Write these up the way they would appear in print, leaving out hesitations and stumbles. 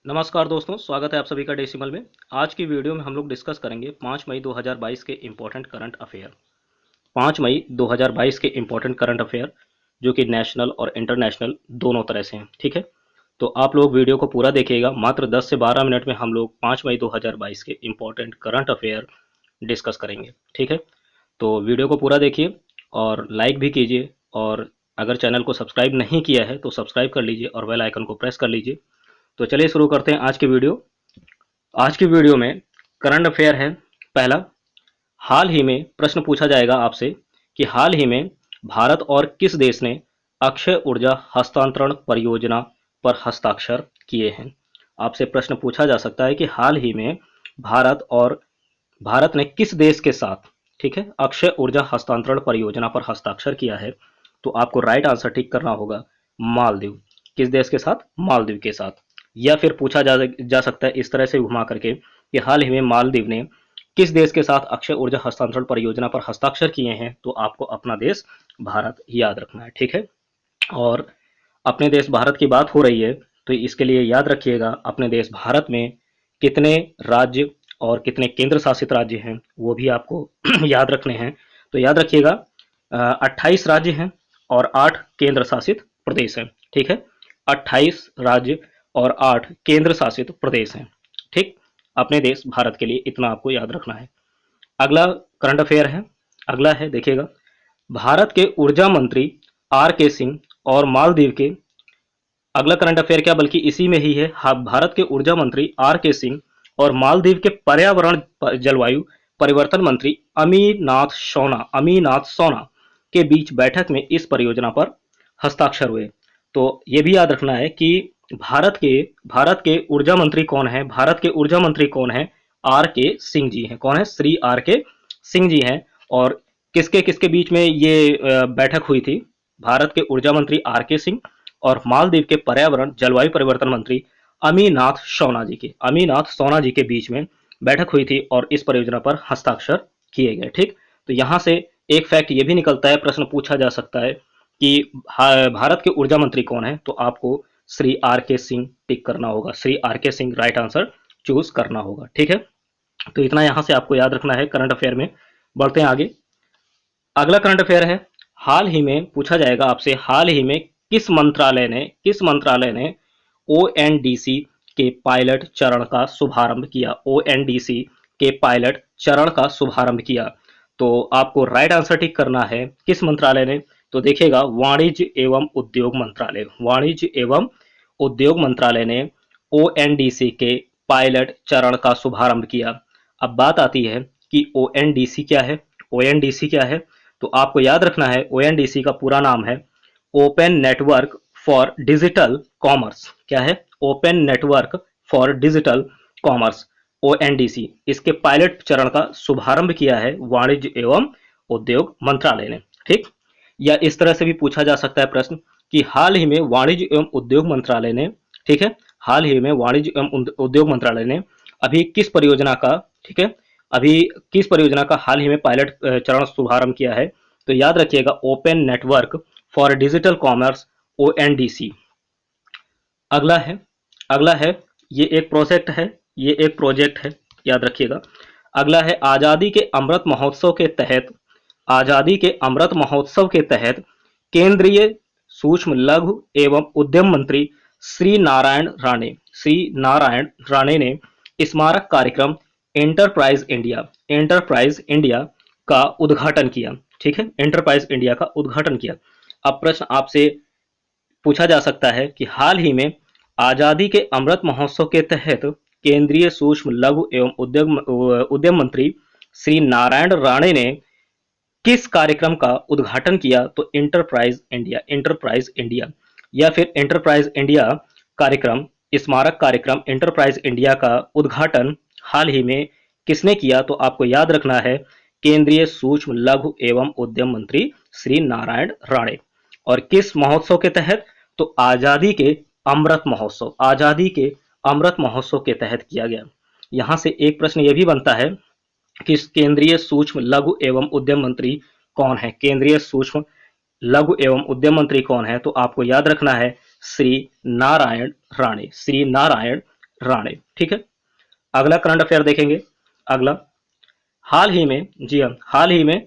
नमस्कार दोस्तों, स्वागत है आप सभी का डेसिमल में। आज की वीडियो में हम लोग डिस्कस करेंगे 5 मई 2022 के इम्पोर्टेंट करंट अफेयर। 5 मई 2022 के इम्पोर्टेंट करंट अफेयर जो कि नेशनल और इंटरनेशनल दोनों तरह से हैं। ठीक है, तो आप लोग वीडियो को पूरा देखिएगा। मात्र 10 से 12 मिनट में हम लोग 5 मई 2022 के इम्पोर्टेंट करंट अफेयर डिस्कस करेंगे। ठीक है, तो वीडियो को पूरा देखिए और लाइक भी कीजिए, और अगर चैनल को सब्सक्राइब नहीं किया है तो सब्सक्राइब कर लीजिए और बेल आइकन को प्रेस कर लीजिए। तो चलिए शुरू करते हैं आज की वीडियो। आज की वीडियो में करंट अफेयर है। पहला, हाल ही में प्रश्न पूछा जाएगा आपसे कि हाल ही में भारत और किस देश ने अक्षय ऊर्जा हस्तांतरण परियोजना पर हस्ताक्षर किए हैं। आपसे प्रश्न पूछा जा सकता है कि हाल ही में भारत ने किस देश के साथ, ठीक है, अक्षय ऊर्जा हस्तांतरण परियोजना पर हस्ताक्षर किया है। तो आपको राइट आंसर टिक करना होगा मालदीव। किस देश के साथ? मालदीव के साथ। या फिर पूछा जा सकता है इस तरह से घुमा करके कि हाल ही में मालदीव ने किस देश के साथ अक्षय ऊर्जा हस्तांतरण परियोजना पर हस्ताक्षर किए हैं। तो आपको अपना देश भारत याद रखना है। ठीक है, और अपने देश भारत की बात हो रही है तो इसके लिए याद रखिएगा अपने देश भारत में कितने राज्य और कितने केंद्र शासित राज्य हैं वो भी आपको याद रखने हैं। तो याद रखिएगा 28 राज्य हैं और 8 केंद्र शासित प्रदेश हैं। ठीक है, 28 राज्य और 8 केंद्र शासित प्रदेश हैं। ठीक, अपने देश भारत के लिए इतना आपको याद रखना है। अगला करंट अफेयर है, अगला है देखिएगा, भारत के ऊर्जा मंत्री आर के सिंह और मालदीव के, अगला करंट अफेयर क्या बल्कि इसी में ही है। हाँ, भारत के ऊर्जा मंत्री आर के सिंह और मालदीव के पर्यावरण जलवायु परिवर्तन मंत्री अमीनाथ सोना के बीच बैठक में इस परियोजना पर हस्ताक्षर हुए। तो ये भी याद रखना है कि भारत के ऊर्जा मंत्री कौन है। भारत के ऊर्जा मंत्री कौन है? आर के सिंह जी हैं। कौन है? श्री आर के सिंह जी हैं। और किसके किसके बीच में ये बैठक हुई थी? भारत के ऊर्जा मंत्री आर के सिंह और मालदीव के पर्यावरण जलवायु परिवर्तन मंत्री अमीनाथ सोना जी के बीच में बैठक हुई थी और इस परियोजना पर हस्ताक्षर किए गए। ठीक, तो यहां से एक फैक्ट ये भी निकलता है, प्रश्न पूछा जा सकता है कि भारत के ऊर्जा मंत्री कौन है। तो आपको श्री आर के सिंह टिक करना होगा। श्री आर के सिंह राइट आंसर चूज करना होगा। ठीक है, तो इतना यहां से आपको याद रखना है करंट अफेयर में। बढ़ते हैं आगे। अगला करंट अफेयर है, हाल ही में पूछा जाएगा आपसे, हाल ही में किस मंत्रालय ने ओएनडीसी के पायलट चरण का शुभारंभ किया। ओएनडीसी के पायलट चरण का शुभारंभ किया। तो आपको राइट आंसर टिक करना है किस मंत्रालय ने। तो देखिएगा, वाणिज्य एवं उद्योग मंत्रालय। वाणिज्य एवं उद्योग मंत्रालय ने ओएनडीसी के पायलट चरण का शुभारंभ किया। अब बात आती है कि ओएनडीसी क्या है। ओएनडीसी क्या है? तो आपको याद रखना है ओएनडीसी का पूरा नाम है open network for digital commerce. क्या है? Open network for digital commerce, ONDC. इसके पायलट चरण का शुभारंभ किया है वाणिज्य एवं उद्योग मंत्रालय ने। ठीक, या इस तरह से भी पूछा जा सकता है प्रश्न कि हाल ही में वाणिज्य एवं उद्योग मंत्रालय ने, ठीक है, हाल ही में वाणिज्य एवं उद्योग मंत्रालय ने अभी किस परियोजना का, ठीक है, अभी किस परियोजना का हाल ही में पायलट चरण शुभारंभ किया है। तो याद रखिएगा open network for digital commerce, ONDC. अगला है, अगला है, ये एक प्रोजेक्ट है, ये एक प्रोजेक्ट है, याद रखिएगा। अगला है, आजादी के अमृत महोत्सव के तहत केंद्रीय सूक्ष्म लघु एवं उद्यम मंत्री श्री नारायण राणे ने स्मारक कार्यक्रम एंटरप्राइज इंडिया का उद्घाटन किया। ठीक है, एंटरप्राइज इंडिया का उद्घाटन किया। अब प्रश्न आपसे पूछा जा सकता है कि हाल ही में आजादी के अमृत महोत्सव के तहत केंद्रीय सूक्ष्म लघु एवं उद्यम मंत्री श्री नारायण राणे ने किस कार्यक्रम का उद्घाटन किया। तो एंटरप्राइज इंडिया या फिर एंटरप्राइज इंडिया कार्यक्रम, स्मारक कार्यक्रम एंटरप्राइज इंडिया का उद्घाटन हाल ही में किसने किया। तो आपको याद रखना है केंद्रीय सूक्ष्म लघु एवं उद्यम मंत्री श्री नारायण राणे। और किस महोत्सव के तहत? तो आजादी के अमृत महोत्सव के तहत किया गया। यहां से एक प्रश्न यह भी बनता है कि केंद्रीय सूक्ष्म लघु एवं उद्यम मंत्री कौन है। केंद्रीय सूक्ष्म लघु एवं उद्यम मंत्री कौन है? तो आपको याद रखना है श्री नारायण राणे। श्री नारायण राणे। ठीक है, अगला करंट अफेयर देखेंगे। अगला, हाल ही में, जी हाँ, हाल ही में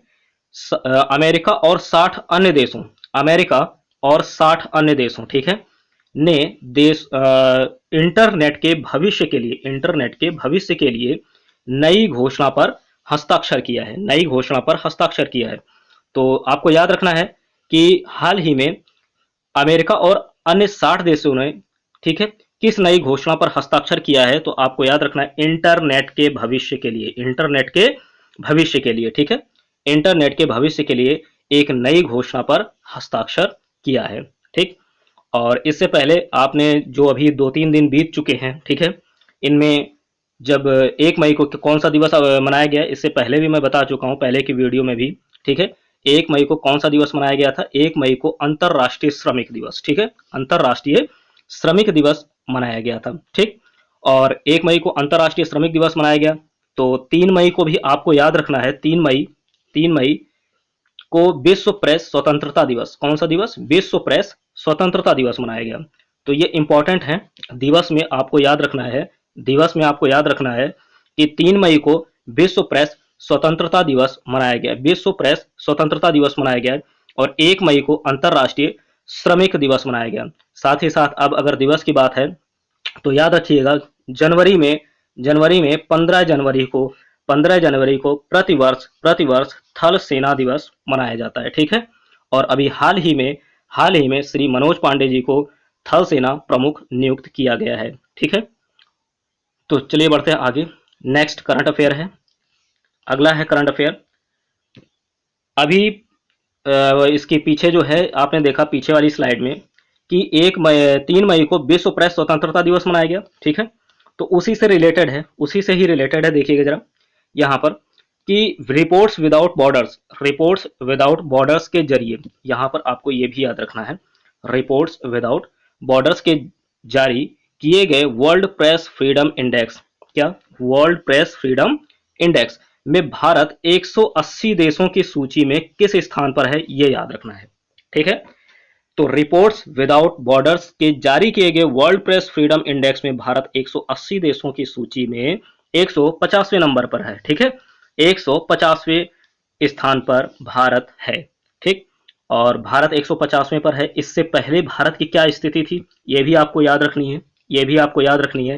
अमेरिका और 60 अन्य देशों, अमेरिका और 60 अन्य देशों, ठीक है, ने इंटरनेट के भविष्य के लिए, इंटरनेट के भविष्य के लिए नई घोषणा पर हस्ताक्षर किया है, नई घोषणा पर हस्ताक्षर किया है। तो आपको याद रखना है कि हाल ही में अमेरिका और अन्य 60 देशों ने, ठीक है, किस नई घोषणा पर हस्ताक्षर किया है? तो आपको याद रखना है इंटरनेट के भविष्य के लिए, इंटरनेट के भविष्य के लिए, ठीक है, इंटरनेट के भविष्य के लिए एक नई घोषणा पर हस्ताक्षर किया है। ठीक, और इससे पहले आपने जो अभी 2-3 दिन बीत चुके हैं, ठीक है, इनमें जब 1 मई को कौन सा दिवस मनाया गया, इससे पहले भी मैं बता चुका हूं, पहले की वीडियो में भी, ठीक है। 1 मई को कौन सा दिवस मनाया गया था? 1 मई को अंतरराष्ट्रीय श्रमिक दिवस, ठीक है, अंतरराष्ट्रीय श्रमिक दिवस मनाया गया था। ठीक, और 1 मई को अंतरराष्ट्रीय श्रमिक दिवस मनाया गया। तो 3 मई को भी आपको याद रखना है, 3 मई को विश्व प्रेस स्वतंत्रता दिवस, कौन सा दिवस? विश्व प्रेस स्वतंत्रता दिवस मनाया गया। तो ये इंपॉर्टेंट है, दिवस में आपको याद रखना है, दिवस में आपको याद रखना है कि 3 मई को विश्व प्रेस स्वतंत्रता दिवस मनाया गया, विश्व प्रेस स्वतंत्रता दिवस मनाया गया, और 1 मई को अंतरराष्ट्रीय श्रमिक दिवस मनाया गया। साथ ही साथ अब अगर दिवस की बात है तो याद रखिएगा, जनवरी में 15 जनवरी को प्रतिवर्ष थल सेना दिवस मनाया जाता है। ठीक है, और अभी हाल ही में श्री मनोज पांडे जी को थल सेना प्रमुख नियुक्त किया गया है। ठीक है, तो चलिए बढ़ते हैं आगे। नेक्स्ट करंट अफेयर है, अगला है करंट अफेयर। अभी इसके पीछे जो है, आपने देखा पीछे वाली स्लाइड में कि 3 मई को विश्व प्रेस स्वतंत्रता दिवस मनाया गया। ठीक है, तो उसी से रिलेटेड है, उसी से ही रिलेटेड है। देखिएगा जरा यहाँ पर कि रिपोर्ट्स विदाउट बॉर्डर्स के जरिए, यहाँ पर आपको ये भी याद रखना है, रिपोर्ट्स विदाउट बॉर्डर्स के जारी किए गए वर्ल्ड प्रेस फ्रीडम इंडेक्स, क्या? वर्ल्ड प्रेस फ्रीडम इंडेक्स में भारत 180 देशों की सूची में किस स्थान पर है, ये याद रखना है। ठीक है, तो रिपोर्ट्स विदाउट बॉर्डर्स के जारी किए गए वर्ल्ड प्रेस फ्रीडम इंडेक्स में भारत 180 देशों की सूची में 150वें नंबर पर है। ठीक है, 150वें स्थान पर भारत है। ठीक, और भारत 150वें पर है। इससे पहले भारत की क्या स्थिति थी, ये भी आपको याद रखनी है, ये भी आपको याद रखनी है।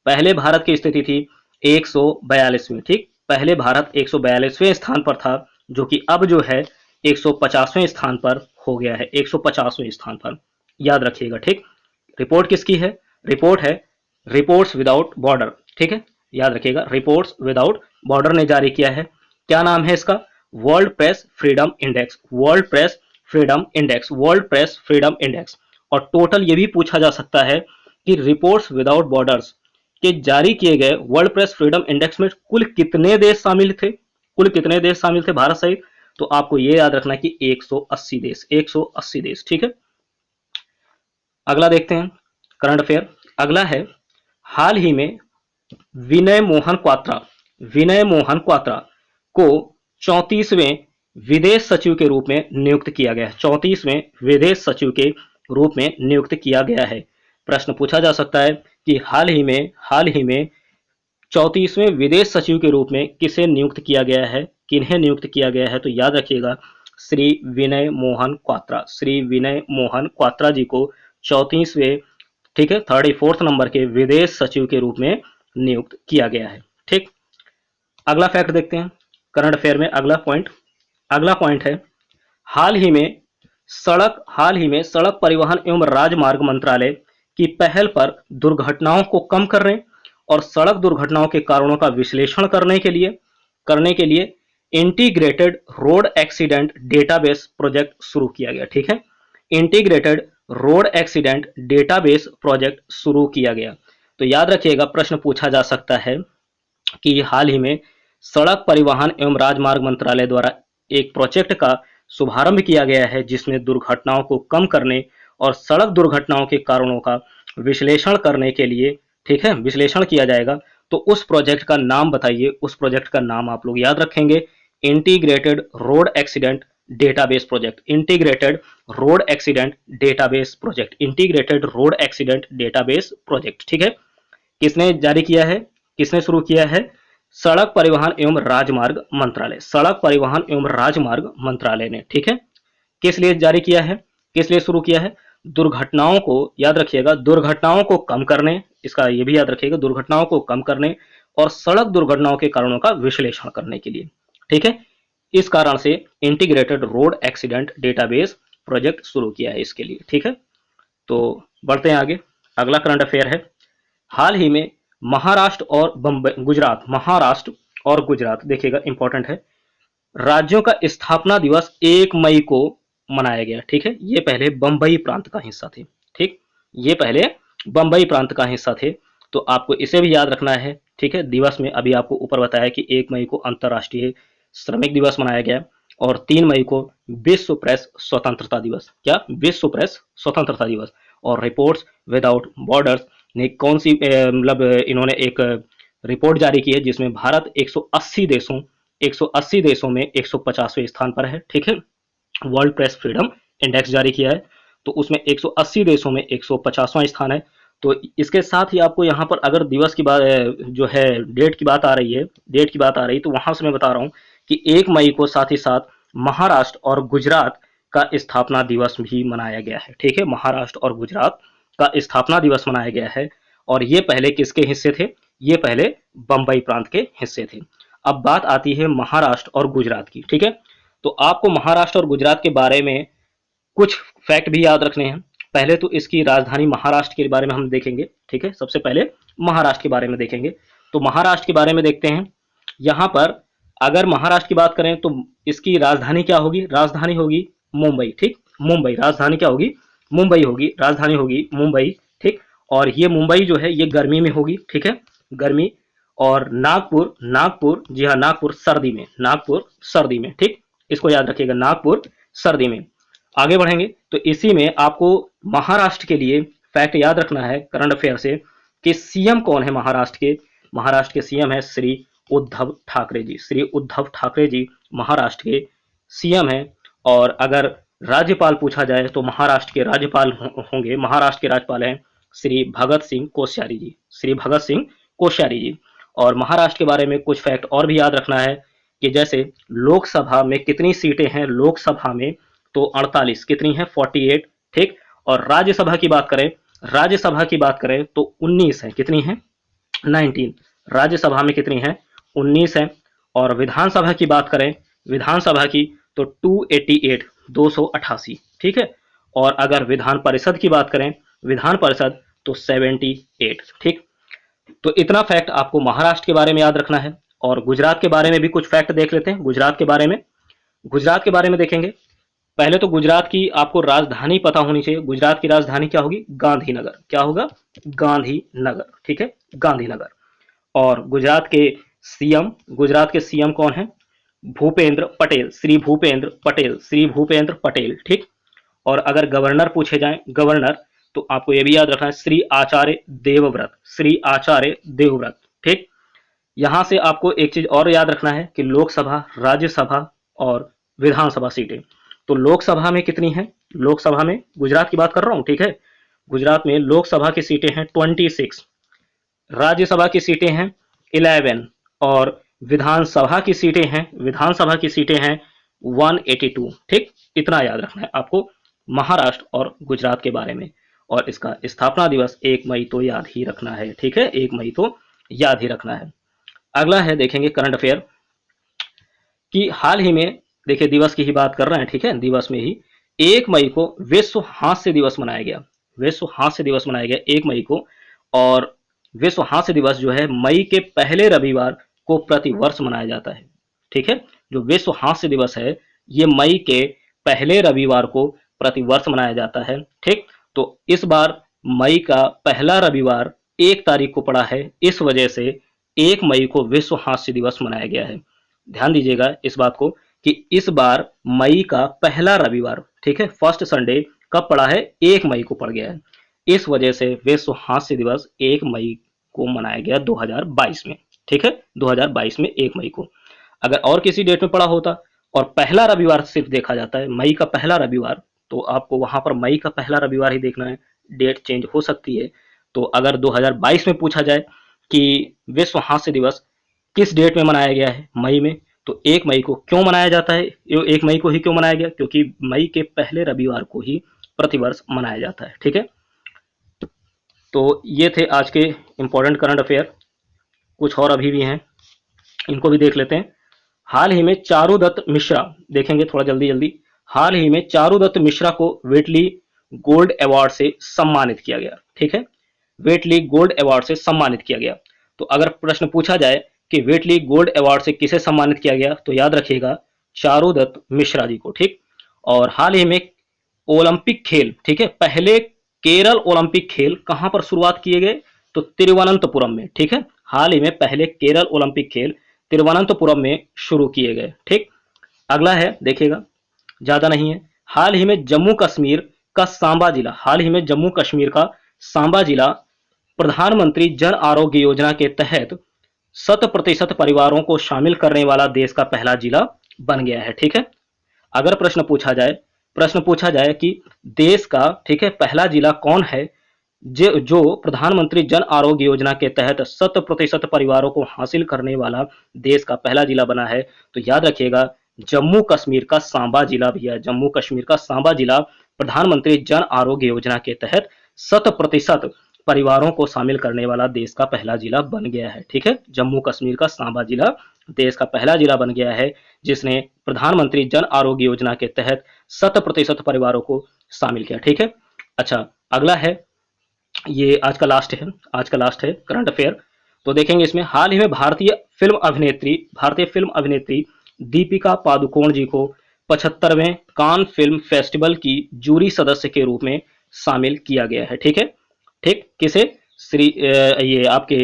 पहले भारत की स्थिति थी 142वीं। ठीक, पहले भारत 142वें स्थान पर था, जो कि अब जो है 150वें स्थान पर हो गया है, 150वें स्थान पर, याद रखिएगा। ठीक, रिपोर्ट किसकी है? रिपोर्ट है रिपोर्ट्स विदाउट बॉर्डर। ठीक है, याद रखिएगा, रिपोर्ट्स विदाउट बॉर्डर ने जारी किया है। क्या नाम है इसका? World press freedom index, world press freedom index, world press freedom index. और टोटल ये भी पूछा जा सकता है कि रिपोर्ट्स विदाउट बॉर्डर्स के जारी किए गए वर्ल्ड प्रेस फ्रीडम इंडेक्स में कुल कितने देश शामिल थे, कुल कितने देश शामिल थे भारत सहित? तो आपको ये याद रखना है कि 180 देश, 180 देश। ठीक है, अगला देखते हैं करंट अफेयर। अगला है, हाल ही में विनय मोहन क्वात्रा, विनय मोहन क्वात्रा को 34वें विदेश सचिव के रूप में नियुक्त किया गया है, 34वें विदेश सचिव के रूप में नियुक्त किया गया है। प्रश्न पूछा जा सकता है कि हाल ही में 34वें विदेश सचिव के रूप में किसे नियुक्त किया गया है, किन्हें नियुक्त किया गया है? तो याद रखिएगा, श्री विनय मोहन क्वात्रा, श्री विनय मोहन क्वात्रा जी को 34वें, ठीक है, 34th नंबर के विदेश सचिव के रूप में नियुक्त किया गया है। ठीक, अगला फैक्ट देखते हैं करंट अफेयर में। अगला पॉइंट है, हाल ही में सड़क परिवहन एवं राजमार्ग मंत्रालय की पहल पर दुर्घटनाओं को कम करने और सड़क दुर्घटनाओं के कारणों का विश्लेषण करने के लिए integrated road accident database project शुरू किया गया। ठीक है, integrated road accident database project शुरू किया गया। तो याद रखिएगा, प्रश्न पूछा जा सकता है कि हाल ही में सड़क परिवहन एवं राजमार्ग मंत्रालय द्वारा एक प्रोजेक्ट का शुभारंभ किया गया है, जिसमें दुर्घटनाओं को कम करने और सड़क दुर्घटनाओं के कारणों का विश्लेषण करने के लिए, ठीक है, विश्लेषण किया जाएगा। तो उस प्रोजेक्ट का नाम बताइए, उस प्रोजेक्ट का नाम आप लोग याद रखेंगे, integrated road accident database project, integrated road accident database project, integrated road accident database project. ठीक है, किसने जारी किया है, किसने शुरू किया है? सड़क परिवहन एवं राजमार्ग मंत्रालय, सड़क परिवहन एवं राजमार्ग मंत्रालय ने, ठीक है। किस लिए जारी किया है, किस लिए शुरू किया है? दुर्घटनाओं को, याद रखिएगा, दुर्घटनाओं को कम करने, इसका ये भी याद रखिएगा, दुर्घटनाओं को कम करने और सड़क दुर्घटनाओं के कारणों का विश्लेषण करने के लिए, ठीक है। इस कारण से integrated road accident database project शुरू किया है इसके लिए, ठीक है। तो बढ़ते हैं आगे। अगला करंट अफेयर है, हाल ही में महाराष्ट्र और बंबई, गुजरात, महाराष्ट्र और गुजरात, देखिएगा इंपॉर्टेंट है, राज्यों का स्थापना दिवस 1 मई को मनाया गया, ठीक है। ये पहले बंबई प्रांत का हिस्सा थे, ठीक, ये पहले बंबई प्रांत का हिस्सा थे, तो आपको इसे भी याद रखना है, ठीक है। दिवस में अभी आपको ऊपर बताया कि 1 मई को अंतर्राष्ट्रीय श्रमिक दिवस मनाया गया और 3 मई को विश्व प्रेस स्वतंत्रता दिवस, क्या, विश्व प्रेस स्वतंत्रता दिवस। और रिपोर्ट्स विदाउट बॉर्डर्स ने कौन सी मतलब इन्होंने एक रिपोर्ट जारी की है जिसमें भारत 180 देशों में 150वें स्थान पर है, ठीक है। वर्ल्ड प्रेस फ्रीडम इंडेक्स जारी किया है, तो उसमें 180 देशों में 150वां स्थान है। तो इसके साथ ही आपको यहाँ पर अगर दिवस की बात जो है डेट की बात आ रही है, डेट की बात आ रही है, तो वहां से मैं बता रहा हूँ कि 1 मई को साथ ही साथ महाराष्ट्र और गुजरात का स्थापना दिवस भी मनाया गया है, ठीक है। महाराष्ट्र और गुजरात का स्थापना दिवस मनाया गया है और ये पहले किसके हिस्से थे? ये पहले बंबई प्रांत के हिस्से थे। अब बात आती है महाराष्ट्र और गुजरात की, ठीक है। तो आपको महाराष्ट्र और गुजरात के बारे में कुछ फैक्ट भी याद रखने हैं। पहले तो इसकी राजधानी महाराष्ट्र के बारे में हम देखेंगे, ठीक है। सबसे पहले महाराष्ट्र के बारे में देखेंगे, तो महाराष्ट्र के बारे में देखते हैं। यहाँ पर अगर महाराष्ट्र की बात करें तो इसकी राजधानी क्या होगी? राजधानी होगी मुंबई, ठीक, मुंबई। राजधानी क्या होगी? मुंबई होगी, राजधानी होगी मुंबई, ठीक। और ये मुंबई जो है ये गर्मी में होगी, ठीक है, गर्मी। और नागपुर, नागपुर, जी हाँ, नागपुर सर्दी में, नागपुर सर्दी में, ठीक, इसको याद रखिएगा, नागपुर सर्दी में। आगे बढ़ेंगे तो इसी में आपको महाराष्ट्र के लिए फैक्ट याद रखना है करंट अफेयर से कि सीएम कौन है महाराष्ट्र के? महाराष्ट्र के सीएम है श्री उद्धव ठाकरे जी, श्री उद्धव ठाकरे जी महाराष्ट्र के सीएम हैं। और अगर राज्यपाल पूछा जाए तो महाराष्ट्र के राज्यपाल होंगे, महाराष्ट्र के राज्यपाल हैं श्री भगत सिंह कोश्यारी जी, श्री भगत सिंह कोश्यारी जी। और महाराष्ट्र के बारे में कुछ फैक्ट और भी याद रखना है कि जैसे लोकसभा में कितनी सीटें हैं, लोकसभा में तो 48, कितनी है? 48, ठीक। और राज्यसभा की बात करें, राज्यसभा की बात करें तो 19 है, कितनी है? 19, राज्यसभा में कितनी है? 19 है। और विधानसभा की बात करें, विधानसभा की तो 288, 288, ठीक है। और अगर विधान परिषद की बात करें, विधान परिषद तो 78, ठीक। तो इतना फैक्ट आपको महाराष्ट्र के बारे में याद रखना है। और गुजरात के बारे में भी कुछ फैक्ट देख लेते हैं। गुजरात के बारे में, गुजरात के बारे में देखेंगे। पहले तो गुजरात की आपको राजधानी पता होनी चाहिए। गुजरात की राजधानी क्या होगी? गांधीनगर। क्या होगा? गांधीनगर, ठीक है, गांधीनगर। और गुजरात के सीएम, गुजरात के सीएम कौन है? भूपेंद्र पटेल, श्री भूपेंद्र पटेल, श्री भूपेंद्र पटेल, ठीक। और अगर गवर्नर पूछे जाएं, गवर्नर, तो आपको यह भी याद रखना है श्री आचार्य देवव्रत, श्री आचार्य देवव्रत, ठीक। यहां से आपको एक चीज और याद रखना है कि लोकसभा, राज्यसभा और विधानसभा सीटें, तो लोकसभा में कितनी है? लोकसभा में, गुजरात की बात कर रहा हूं, ठीक है, गुजरात में लोकसभा की सीटें हैं 26, राज्यसभा की सीटें हैं 11 और विधानसभा की सीटें हैं, विधानसभा की सीटें हैं 182, ठीक। इतना याद रखना है आपको महाराष्ट्र और गुजरात के बारे में। और इसका स्थापना दिवस 1 मई तो याद ही रखना है, ठीक है, 1 मई तो याद ही रखना है। अगला है, देखेंगे करंट अफेयर कि हाल ही में, देखिए दिवस की ही बात कर रहे हैं, ठीक है, दिवस में ही 1 मई को विश्व हास्य दिवस मनाया गया, विश्व हास्य दिवस मनाया गया 1 मई को। और विश्व हास्य दिवस जो है मई के पहले रविवार को प्रतिवर्ष मनाया जाता है, ठीक है। जो विश्व हास्य दिवस है ये मई के पहले रविवार को प्रतिवर्ष मनाया जाता है, ठीक। तो इस बार मई का पहला रविवार 1 तारीख को पड़ा है, इस वजह से 1 मई को विश्व हास्य दिवस मनाया गया है। ध्यान दीजिएगा इस बात को कि इस बार मई का पहला रविवार, ठीक है, फर्स्ट संडे कब पड़ा है? 1 मई को पड़ गया है। इस वजह से विश्व हास्य दिवस 1 मई को मनाया गया 2022 में, ठीक है, 2022 में 1 मई को। अगर और किसी डेट में पड़ा होता और पहला रविवार सिर्फ देखा जाता है, मई का पहला रविवार, तो आपको वहां पर मई का पहला रविवार ही देखना है, डेट चेंज हो सकती है। तो अगर 2022 में पूछा जाए कि विश्व हास्य दिवस किस डेट में मनाया गया है, मई में, तो 1 मई को क्यों मनाया जाता है? 1 मई को ही क्यों मनाया गया? क्योंकि मई के पहले रविवार को ही प्रतिवर्ष मनाया जाता है। ठीक है, तो ये थे आज के इंपॉर्टेंट करंट अफेयर। कुछ और अभी भी हैं, इनको भी देख लेते हैं। हाल ही में चारुदत्त मिश्रा, देखेंगे थोड़ा जल्दी जल्दी। हाल ही में चारुदत्त मिश्रा को वेटली गोल्ड अवार्ड से सम्मानित किया गया। ठीक है, वेटली गोल्ड अवार्ड से सम्मानित किया गया। तो अगर प्रश्न पूछा जाए कि वेटली गोल्ड अवार्ड से किसे सम्मानित किया गया, तो याद रखिएगा चारुदत्त मिश्रा जी को। ठीक, और हाल ही में ओलंपिक खेल, ठीक है, पहले केरल ओलंपिक खेल कहां पर शुरुआत किए गए? तो तिरुवनंतपुरम में। ठीक है, हाल ही में पहले केरल ओलंपिक खेल तिरुवनंतपुरम में शुरू किए गए। ठीक, अगला है, देखिएगा, ज्यादा नहीं है। हाल ही में जम्मू कश्मीर का सांबा जिला, हाल ही में जम्मू कश्मीर का सांबा जिला प्रधानमंत्री जन आरोग्य योजना के तहत 100% परिवारों को शामिल करने वाला देश का पहला जिला बन गया है। ठीक है, अगर प्रश्न पूछा जाए कि देश का, ठीक है, पहला जिला कौन है जो प्रधानमंत्री जन आरोग्य योजना के तहत 100% परिवारों को हासिल करने वाला देश का पहला जिला बना है, तो याद रखिएगा जम्मू कश्मीर का सांबा जिला भी है। जम्मू कश्मीर का सांबा जिला प्रधानमंत्री जन आरोग्य योजना के तहत 100% परिवारों को शामिल करने वाला देश का पहला जिला बन गया है। ठीक है, जम्मू कश्मीर का सांबा जिला देश का पहला जिला बन गया है जिसने प्रधानमंत्री जन आरोग्य योजना के तहत 100% परिवारों को शामिल किया। ठीक है, अच्छा, अगला है, ये आज का लास्ट है करंट अफेयर। तो देखेंगे इसमें, हाल ही में भारतीय फिल्म अभिनेत्री दीपिका पादुकोण जी को 75वें कान फिल्म फेस्टिवल की जूरी सदस्य के रूप में शामिल किया गया है। ठीक है, ठीक, किसे? ये आपके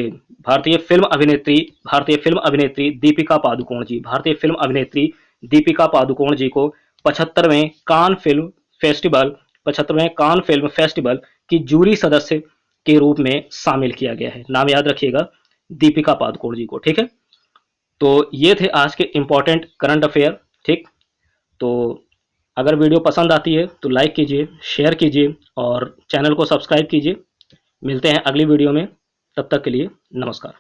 भारतीय फिल्म अभिनेत्री दीपिका पादुकोण जी, भारतीय फिल्म अभिनेत्री दीपिका पादुकोण जी को 75वें कान फिल्म फेस्टिवल 75वें कान फिल्म फेस्टिवल की जूरी सदस्य के रूप में शामिल किया गया है। नाम याद रखिएगा, दीपिका पादुकोण जी को। ठीक है, तो ये थे आज के इंपॉर्टेंट करंट अफेयर। ठीक, तो अगर वीडियो पसंद आती है तो लाइक कीजिए, शेयर कीजिए और चैनल को सब्सक्राइब कीजिए। मिलते हैं अगली वीडियो में, तब तक के लिए नमस्कार।